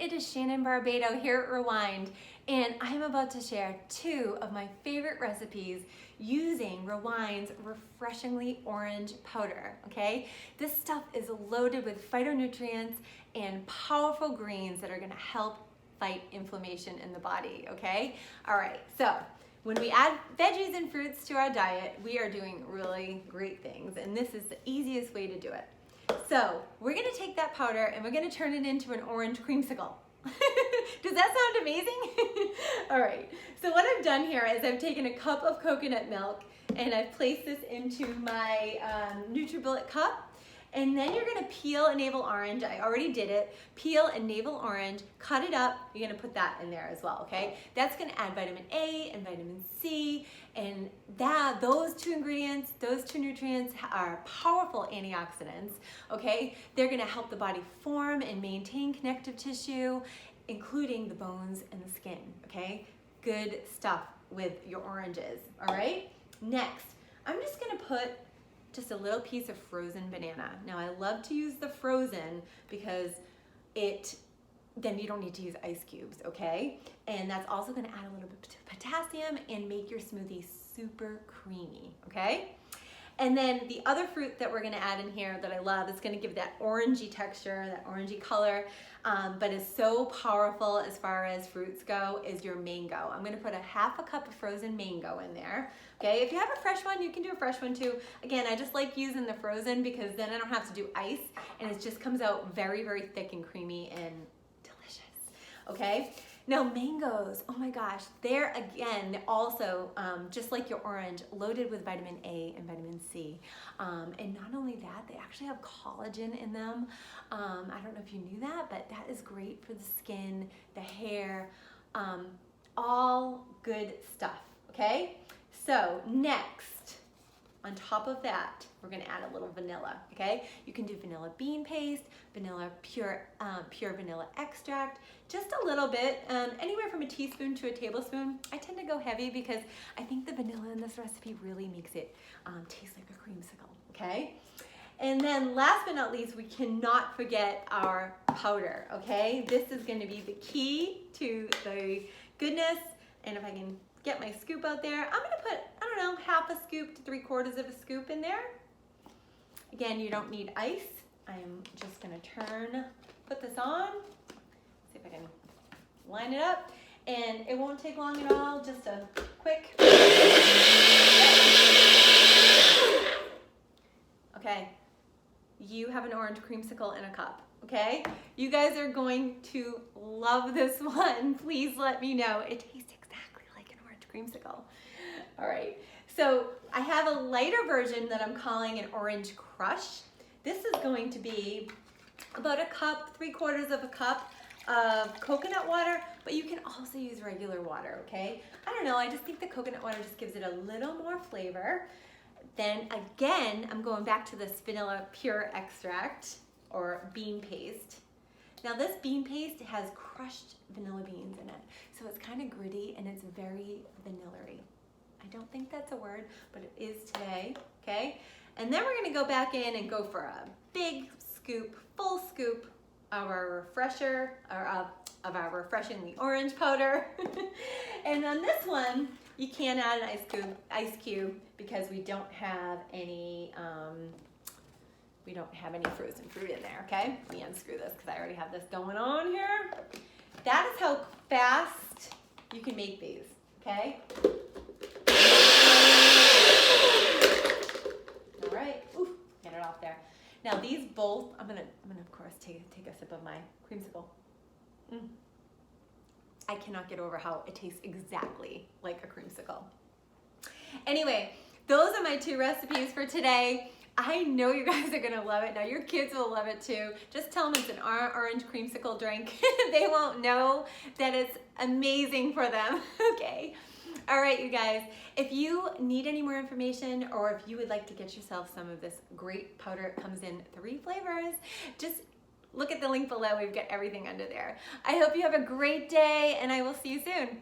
it is Shannon Barbado here at Rewind, and I'm about to share 2 of my favorite recipes using Rewind's refreshingly orange powder, okay? This stuff is loaded with phytonutrients and powerful greens that are gonna help fight inflammation in the body, okay? All right, so when we add veggies and fruits to our diet, we are doing really great things, and this is the easiest way to do it. So we're gonna take that powder and we're gonna turn it into an orange creamsicle. Does that sound amazing? All right, so what I've done here is I've taken a cup of coconut milk and I've placed this into my NutriBullet cup. And then you're gonna peel a navel orange. I already did it. Peel a navel orange, cut it up. You're gonna put that in there as well, okay? That's gonna add vitamin A and vitamin C, and those 2 ingredients, those 2 nutrients are powerful antioxidants, okay? They're gonna help the body form and maintain connective tissue, including the bones and the skin, okay? Good stuff with your oranges, all right? Next, I'm just gonna put just a little piece of frozen banana. Now I love to use the frozen because then you don't need to use ice cubes, okay? And that's also gonna add a little bit of potassium and make your smoothie super creamy, okay? And then the other fruit that we're gonna add in here that I love is gonna give that orangey texture, that orangey color, but is so powerful as far as fruits go is your mango. I'm gonna put ½ a cup of frozen mango in there. Okay, if you have a fresh one, you can do a fresh one too. Again, I just like using the frozen because then I don't have to do ice and it just comes out very, very thick and creamy and delicious, okay? Now mangoes, oh my gosh, they're again also, just like your orange, loaded with vitamin A and vitamin C. And not only that, they actually have collagen in them. I don't know if you knew that, but that is great for the skin, the hair, all good stuff, okay? So next, on top of that, we're gonna add a little vanilla, okay? You can do vanilla bean paste, pure vanilla extract, just a little bit, anywhere from a teaspoon to a tablespoon. I tend to go heavy because I think the vanilla in this recipe really makes it taste like a creamsicle, okay? And then last but not least, we cannot forget our powder, okay? This is gonna be the key to the goodness, and if I can get my scoop out there, I'm gonna put, I don't know, ½ a scoop to 3/4 of a scoop in there. Again, you don't need ice. I'm just gonna put this on, see if I can line it up, and it won't take long at all, just a quick. Okay, you have an orange creamsicle in a cup, okay? You guys are going to love this one. Please let me know. It tastes exactly like an orange creamsicle. All right, so I have a lighter version that I'm calling an orange crush. This is going to be about a cup, 3/4 of a cup of coconut water, but you can also use regular water, okay? I don't know, I just think the coconut water just gives it a little more flavor. Then again, I'm going back to this vanilla pure extract or bean paste. Now this bean paste has crushed vanilla beans in it, so it's kind of gritty and it's very vanilla-y. I don't think that's a word, but it is today, okay? And then we're gonna go back in and go for a big scoop, full scoop of our refresher, or of our refreshingly orange powder. And on this one, you can't add an ice cube because we don't have any frozen fruit in there, okay? Let me unscrew this because I already have this going on here. That is how fast you can make these, okay? All right, ooh, get it off there. Now these both, I'm gonna of course take a sip of my creamsicle. I cannot get over how it tastes exactly like a creamsicle. Anyway, those are my 2 recipes for today. I know you guys are gonna love it. Now your kids will love it too. Just tell them it's an orange creamsicle drink. They won't know that it's amazing for them, okay? All right, you guys, if you need any more information or if you would like to get yourself some of this great powder, it comes in 3 flavors, just look at the link below. We've got everything under there. I hope you have a great day and I will see you soon.